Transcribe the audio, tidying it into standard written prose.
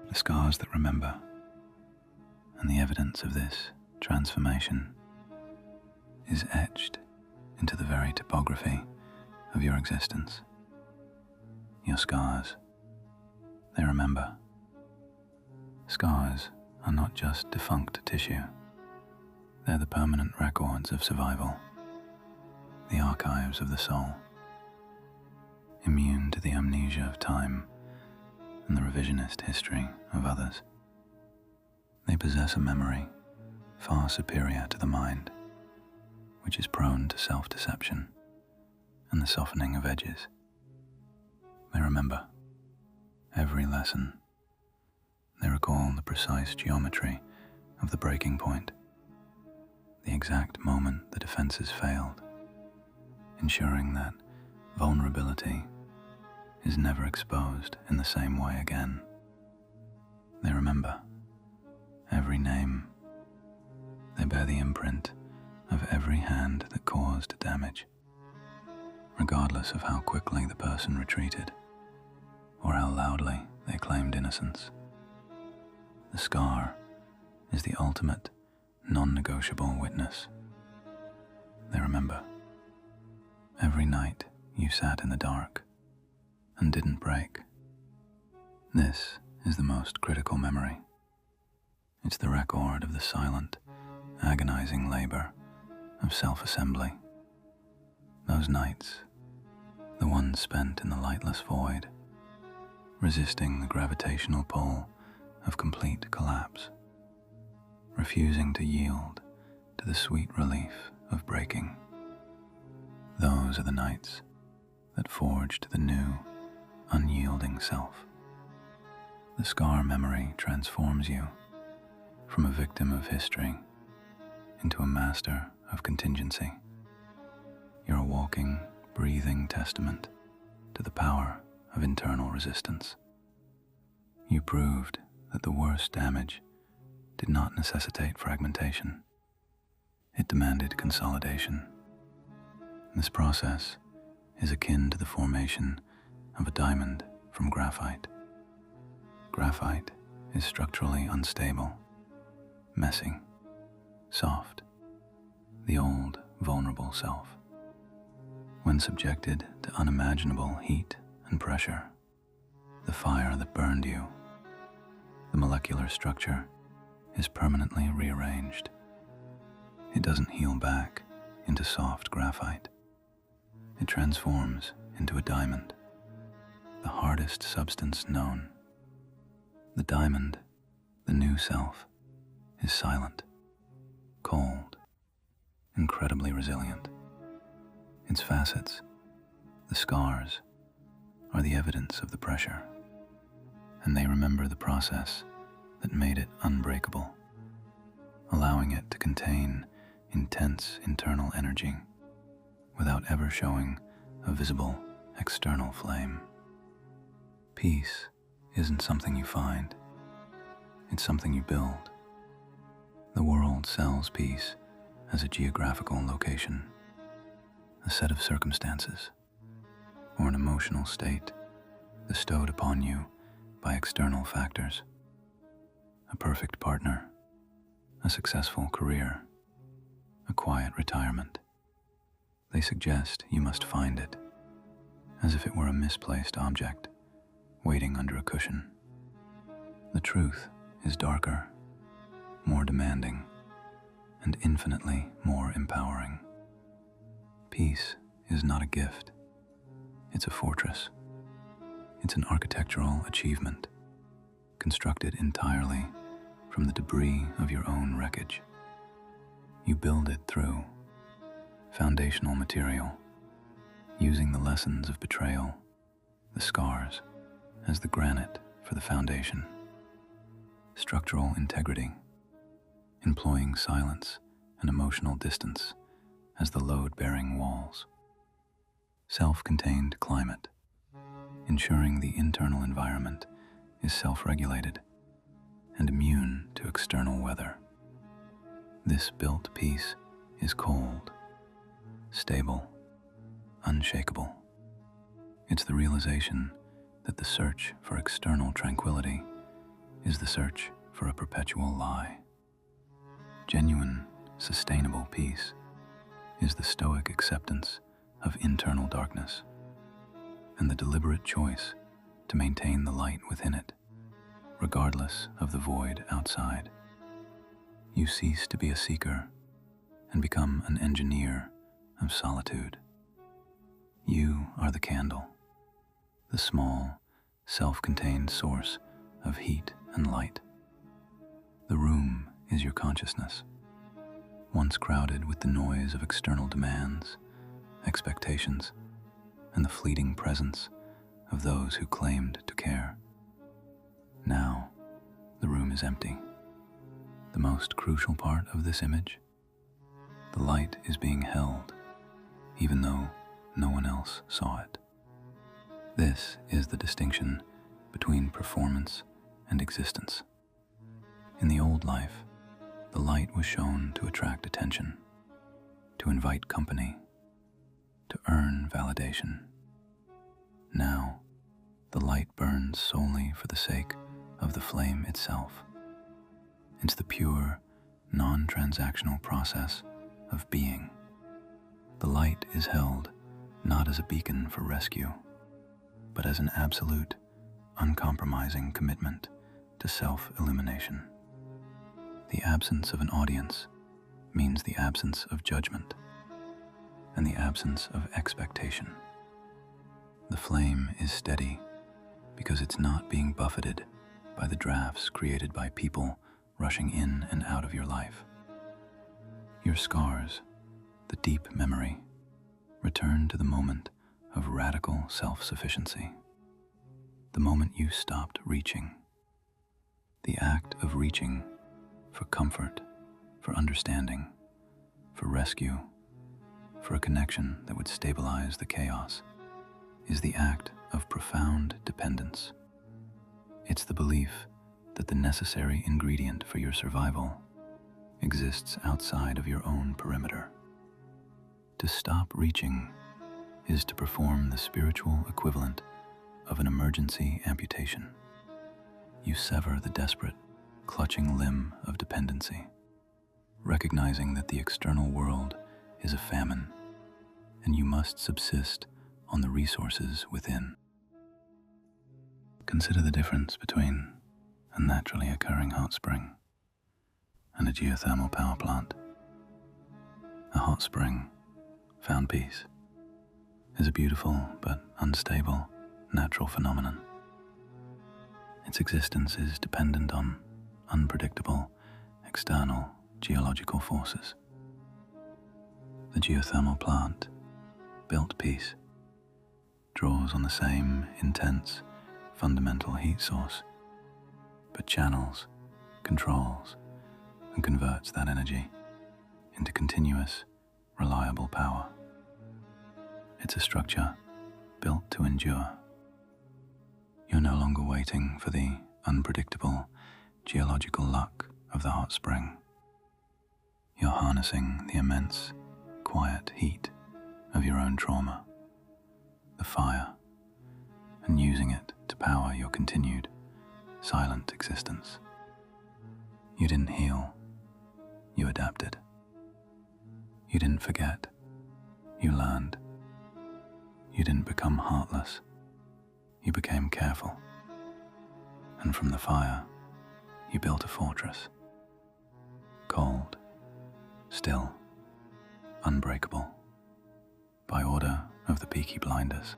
the scars that remember, and the evidence of this transformation is etched into the very topography of your existence. Your scars, they remember. Scars are not just defunct tissue. They're the permanent records of survival, the archives of the soul, immune to the amnesia of time and the revisionist history of others. They possess a memory far superior to the mind, which is prone to self-deception and the softening of edges. They remember every lesson. They recall the precise geometry of the breaking point, the exact moment the defenses failed, ensuring that vulnerability is never exposed in the same way again. They remember every name. They bear the imprint of every hand that caused damage, regardless of how quickly the person retreated or how loudly they claimed innocence. The scar is the ultimate, non-negotiable witness. They remember every night you sat in the dark and didn't break. This is the most critical memory. It's the record of the silent, agonizing labor of self-assembly. Those nights, the ones spent in the lightless void, resisting the gravitational pull of complete collapse, refusing to yield to the sweet relief of breaking. Those are the nights that forged the new, unyielding self. The scar memory transforms you from a victim of history into a master of contingency. You're a walking, breathing testament to the power of internal resistance. You proved that the worst damage did not necessitate fragmentation. It demanded consolidation. This process is akin to the formation of a diamond from graphite. Graphite is structurally unstable, messy, soft, the old, vulnerable self. When subjected to unimaginable heat and pressure, the fire that burned you, the molecular structure is permanently rearranged. It doesn't heal back into soft graphite. It transforms into a diamond, the hardest substance known. The diamond, the new self, is silent, cold, incredibly resilient. Its facets, the scars, are the evidence of the pressure, and they remember the process that made it unbreakable, allowing it to contain intense internal energy without ever showing a visible external flame. Peace isn't something you find, it's something you build. The world sells peace as a geographical location, a set of circumstances, or an emotional state bestowed upon you by external factors. A perfect partner, a successful career, a quiet retirement. They suggest you must find it, as if it were a misplaced object waiting under a cushion. The truth is darker, more demanding, and infinitely more empowering. Peace is not a gift. It's a fortress. It's an architectural achievement, constructed entirely from the debris of your own wreckage. You build it through foundational material, using the lessons of betrayal, the scars, as the granite for the foundation. Structural integrity, employing silence and emotional distance as the load-bearing walls. Self-contained climate, ensuring the internal environment is self-regulated and immune to external weather. This built peace is cold, stable, unshakable. It's the realization that the search for external tranquility is the search for a perpetual lie. Genuine, sustainable peace is the stoic acceptance of internal darkness and the deliberate choice to maintain the light within it, regardless of the void outside. You cease to be a seeker and become an engineer of solitude. You are the candle, the small, self-contained source of heat and light. The room is your consciousness, once crowded with the noise of external demands, expectations, and the fleeting presence of those who claimed to care. Now, the room is empty. The most crucial part of this image: the light is being held, even though no one else saw it. This is the distinction between performance and existence. In the old life, the light was shown to attract attention, to invite company, to earn validation. Now, the light burns solely for the sake of the flame itself. It's the pure, non-transactional process of being. The light is held not as a beacon for rescue, but as an absolute, uncompromising commitment to self-illumination. The absence of an audience means the absence of judgment and the absence of expectation. The flame is steady because it's not being buffeted by the drafts created by people rushing in and out of your life. Your scars, the deep memory, return to the moment of radical self-sufficiency, the moment you stopped reaching. The act of reaching for comfort, for understanding, for rescue, for a connection that would stabilize the chaos, is the act of profound dependence. It's the belief that the necessary ingredient for your survival exists outside of your own perimeter. To stop reaching is to perform the spiritual equivalent of an emergency amputation. You sever the desperate, clutching limb of dependency, recognizing that the external world is a famine, and you must subsist on the resources within. Consider the difference between a naturally occurring hot spring and a geothermal power plant. A hot spring, found peace, is a beautiful but unstable natural phenomenon. Its existence is dependent on unpredictable external geological forces. The geothermal plant, built peace, draws on the same intense, fundamental heat source, but channels, controls, and converts that energy into continuous, reliable power. It's a structure built to endure. You're no longer waiting for the unpredictable geological luck of the hot spring. You're harnessing the immense, quiet heat of your own trauma, the fire, and using it to power your continued, silent existence. You didn't heal, you adapted. You didn't forget, you learned. You didn't become heartless, you became careful. And from the fire, you built a fortress. Cold, still, unbreakable, by order of the Peaky Blinders.